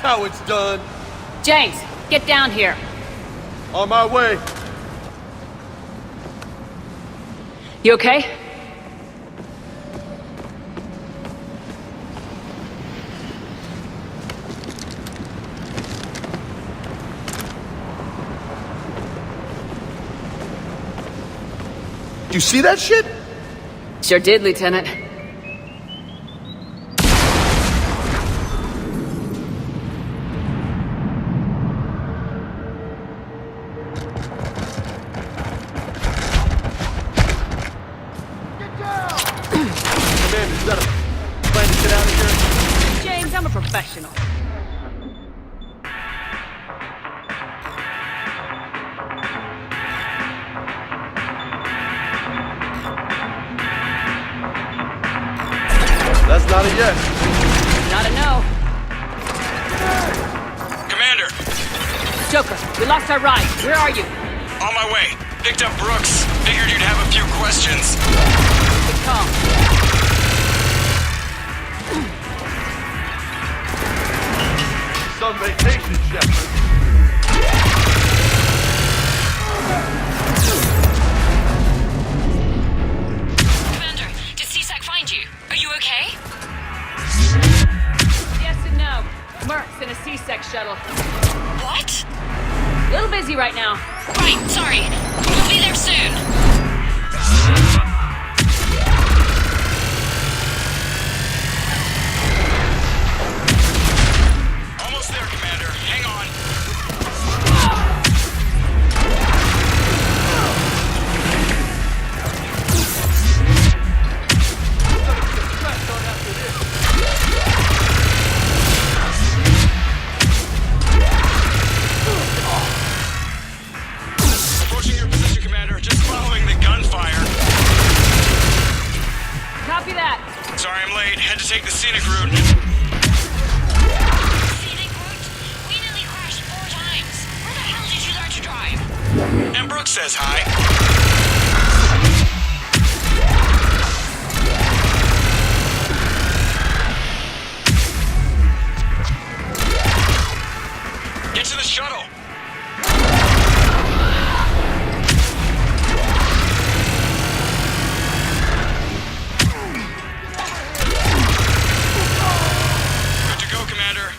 how it's done. James, get down here. On my way. You okay? Did you see that shit? Sure did, Lieutenant. Commander, is that a plan to get out of here? James, I'm a professional. That's not a yes. Not a no. Commander! Joker, we lost our ride. Where are you? On my way. Picked up Brooks. Figured you'd have a few questions. Good call. Some vacation, Shepard. Commander, did CSAC find you? Are you okay? Yes and no. Mercs in a C-Sec shuttle. What? A little busy right now. Right, sorry. We'll be there soon. Almost there, Commander. Hang on. Approaching your position, Commander. Just following the gunfire. Copy that. Sorry I'm late. Had to take the scenic route. Scenic route? We nearly crashed 4 times. Where the hell did you learn to drive? And Brooks says hi. Get to the shuttle. Good to go, Commander.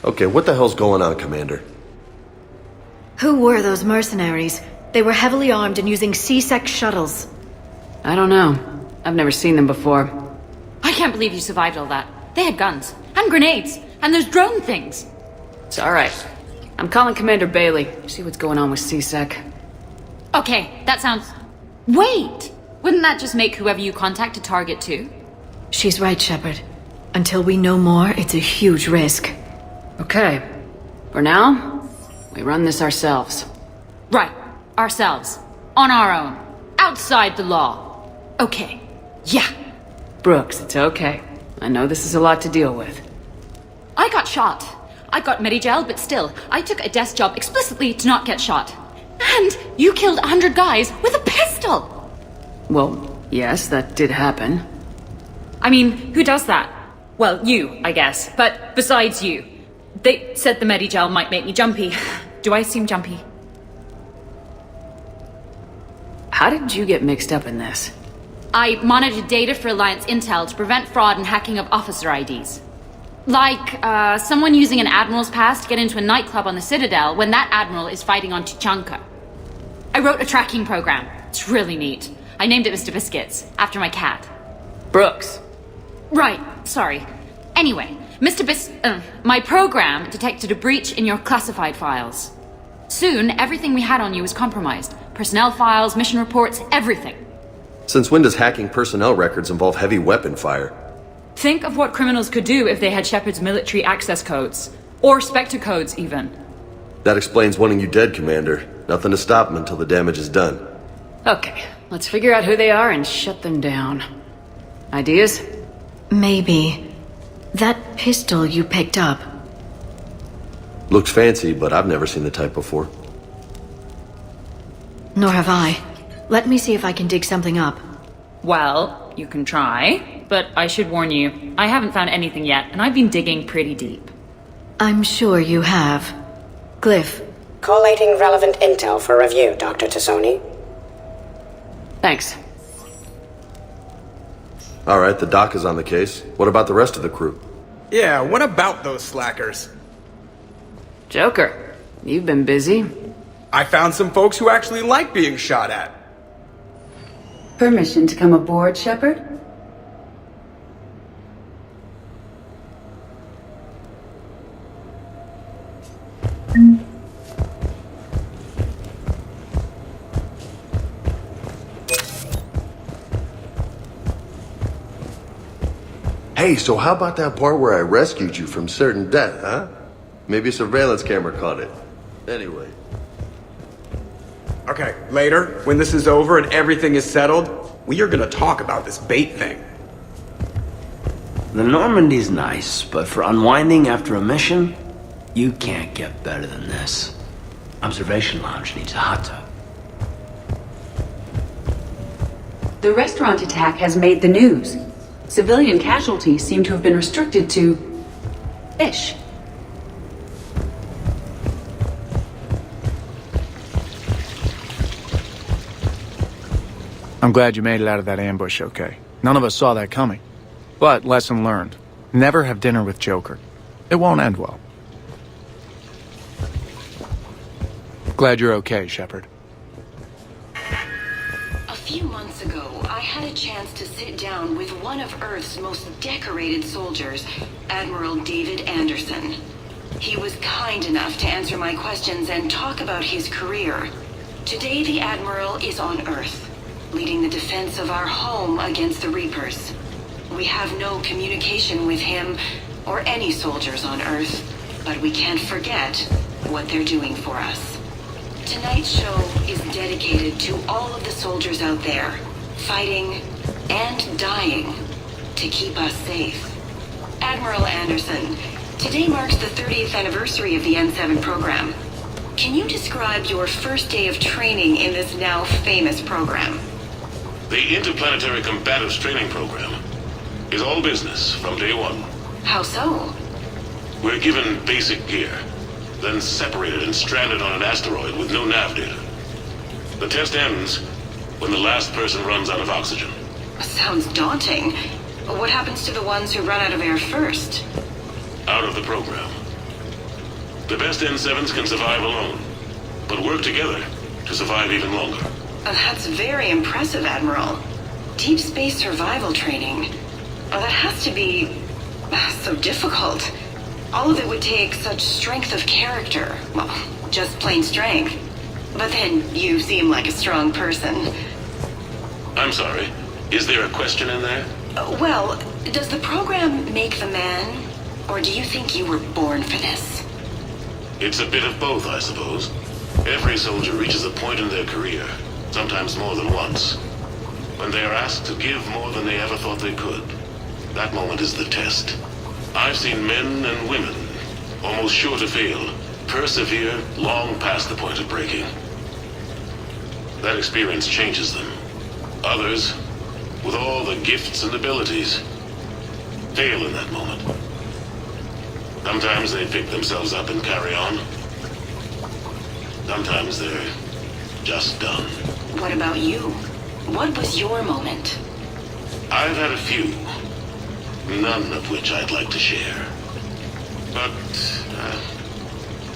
Okay, what the hell's going on, Commander? Who were those mercenaries? They were heavily armed and using C-Sec shuttles. I don't know. I've never seen them before. I can't believe you survived all that. They had guns, and grenades, and those drone things. It's alright. I'm calling Commander Bailey. See what's going on with C-Sec. Okay, that sounds... Wait! Wouldn't that just make whoever you contact a target too? She's right, Shepard. Until we know more, it's a huge risk. Okay. For now, we run this ourselves. Right, ourselves. On our own. Outside the law. Okay, yeah. Brooks, it's okay. I know this is a lot to deal with. I got shot. I got Medigel, but still, I took a desk job explicitly to not get shot. And you killed 100 guys with a pistol! Well, yes, that did happen. I mean, who does that? Well, you, I guess. But besides you. They said the Medigel might make me jumpy. Do I seem jumpy? How did you get mixed up in this? I monitored data for Alliance intel to prevent fraud and hacking of officer IDs. Like, someone using an Admiral's pass to get into a nightclub on the Citadel when that Admiral is fighting on Tuchanka. I wrote a tracking program. It's really neat. I named it Mr. Biscuits, after my cat. Brooks. Right, sorry. Anyway, my program detected a breach in your classified files. Soon, everything we had on you was compromised. Personnel files, mission reports, everything. Since when does hacking personnel records involve heavy weapon fire? Think of what criminals could do if they had Shepard's military access codes. Or Spectre codes, even. That explains wanting you dead, Commander. Nothing to stop them until the damage is done. Okay, let's figure out who they are and shut them down. Ideas? Maybe. That pistol you picked up. Looks fancy, but I've never seen the type before. Nor have I. Let me see if I can dig something up. Well, you can try, but I should warn you, I haven't found anything yet, and I've been digging pretty deep. I'm sure you have. Glyph. Collating relevant intel for review, Dr. Tassoni. Thanks. Alright, the doc is on the case. What about the rest of the crew? Yeah, what about those slackers? Joker, you've been busy. I found some folks who actually like being shot at. Permission to come aboard, Shepard? Hey, so how about that part where I rescued you from certain death, huh? Maybe a surveillance camera caught it. Anyway. Okay, later, when this is over and everything is settled, we are gonna talk about this bait thing. The Normandy's nice, but for unwinding after a mission, you can't get better than this. Observation Lounge needs a hot tub. The restaurant attack has made the news. Civilian casualties seem to have been restricted to fish. I'm glad you made it out of that ambush okay. None of us saw that coming. But lesson learned. Never have dinner with Joker. It won't end well. Glad you're okay, Shepard. A few months ago, I had a chance to sit down with one of Earth's most decorated soldiers, Admiral David Anderson. He was kind enough to answer my questions and talk about his career. Today, the Admiral is on Earth, leading the defense of our home against the Reapers. We have no communication with him or any soldiers on Earth, but we can't forget what they're doing for us. Tonight's show is dedicated to all of the soldiers out there, fighting and dying to keep us safe. Admiral Anderson, today marks the 30th anniversary of the N7 program. Can you describe your first day of training in this now famous program? The Interplanetary Combatives Training Program is all business from day one. How so? We're given basic gear, then separated and stranded on an asteroid with no nav data. The test ends when the last person runs out of oxygen. Sounds daunting. What happens to the ones who run out of air first? Out of the program. The best N7s can survive alone, but work together to survive even longer. That's very impressive, Admiral. Deep space survival training. That has to be so difficult. All of it would take such strength of character. Well, just plain strength. But then you seem like a strong person. I'm sorry, is there a question in there? Well, does the program make the man? Or do you think you were born for this? It's a bit of both, I suppose. Every soldier reaches a point in their career, sometimes more than once, when they are asked to give more than they ever thought they could. That moment is the test. I've seen men and women, almost sure to fail, persevere long past the point of breaking. That experience changes them. Others, with all the gifts and abilities, fail in that moment. Sometimes they pick themselves up and carry on. Sometimes they're just done. What about you? What was your moment? I've had a few, none of which I'd like to share. But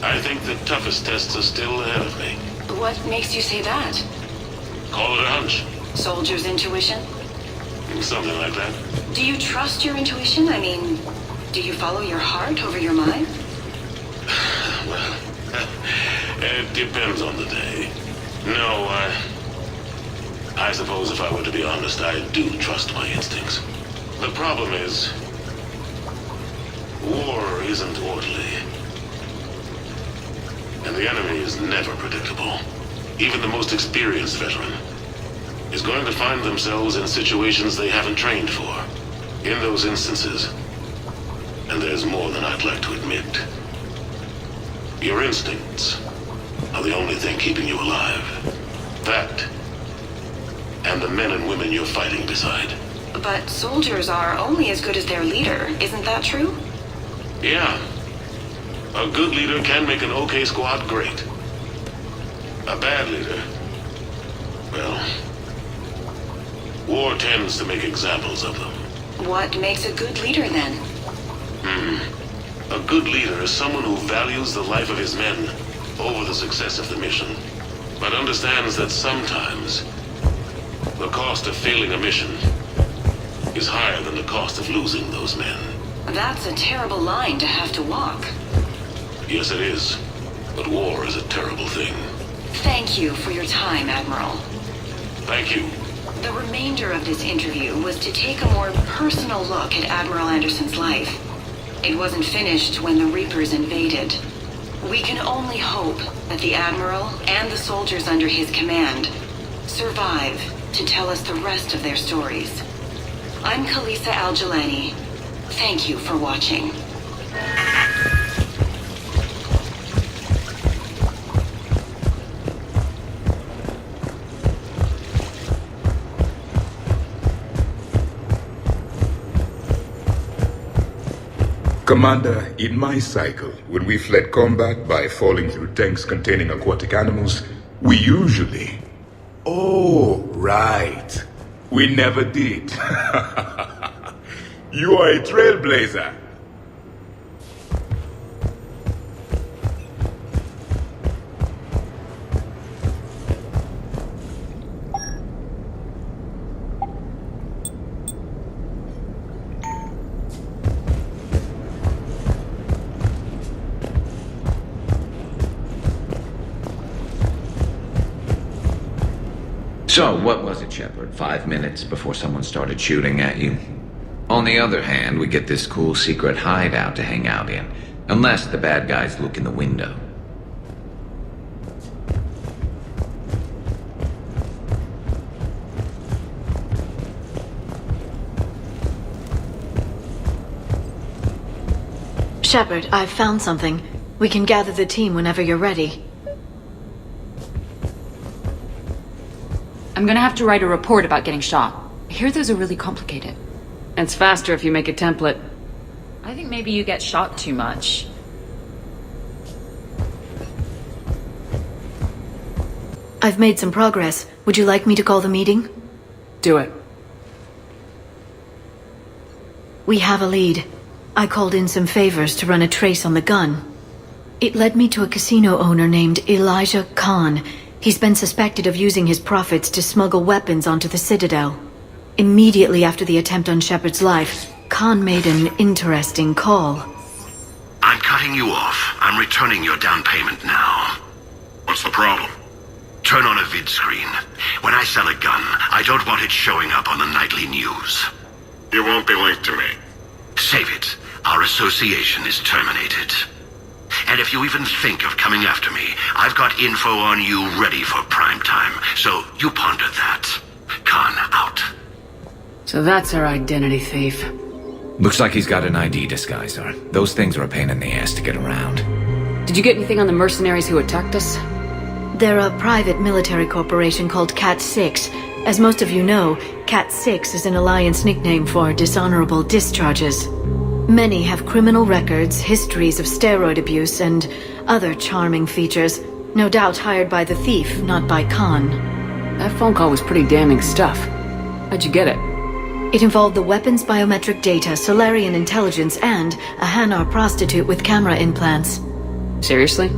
I think the toughest tests are still ahead of me. What makes you say that? Call it a hunch. Soldier's intuition? Something like that. Do you trust your intuition? I mean, do you follow your heart over your mind? Well, it depends on the day. No, I suppose if I were to be honest, I do trust my instincts. The problem is, War isn't orderly. And the enemy is never predictable. Even the most experienced veteran is going to find themselves in situations they haven't trained for. In those instances, and there's more than I'd like to admit, your instincts are the only thing keeping you alive. That, and the men and women you're fighting beside. But soldiers are only as good as their leader, isn't that true? Yeah. A good leader can make an okay squad great. A bad leader, well, war tends to make examples of them. What makes a good leader then? A good leader is someone who values the life of his men over the success of the mission, but understands that sometimes the cost of failing a mission is higher than the cost of losing those men. That's a terrible line to have to walk. Yes, it is. But war is a terrible thing. Thank you for your time, Admiral. Thank you. The remainder of this interview was to take a more personal look at Admiral Anderson's life. It wasn't finished when the Reapers invaded. We can only hope that the Admiral and the soldiers under his command survive to tell us the rest of their stories. I'm Kalisa Al-Jalani. Thank you for watching. Commander, in my cycle, when we fled combat by falling through tanks containing aquatic animals, we usually... Oh, right. We never did. You are a trailblazer. So, what was it, Shepard? 5 minutes before someone started shooting at you? On the other hand, we get this cool secret hideout to hang out in. Unless the bad guys look in the window. Shepard, I've found something. We can gather the team whenever you're ready. I'm gonna have to write a report about getting shot. I hear those are really complicated. It's faster if you make a template. I think maybe you get shot too much. I've made some progress. Would you like me to call the meeting? Do it. We have a lead. I called in some favors to run a trace on the gun. It led me to a casino owner named Elijah Khan. He's been suspected of using his profits to smuggle weapons onto the Citadel. Immediately after the attempt on Shepard's life, Khan made an interesting call. I'm cutting you off. I'm returning your down payment now. What's the problem? Turn on a vid screen. When I sell a gun, I don't want it showing up on the nightly news. You won't be linked to me. Save it. Our association is terminated. And if you even think of coming after me, I've got info on you ready for prime time. So you ponder that. Khan out. So that's our identity thief. Looks like he's got an ID disguiser. Those things are a pain in the ass to get around. Did you get anything on the mercenaries who attacked us? They're a private military corporation called Cat-6. As most of you know, Cat-6 is an Alliance nickname for dishonorable discharges. Many have criminal records, histories of steroid abuse, and other charming features. No doubt hired by the thief, not by Khan. That phone call was pretty damning stuff. How'd you get it? It involved the weapons biometric data, Solarian intelligence, and a Hanar prostitute with camera implants. Seriously?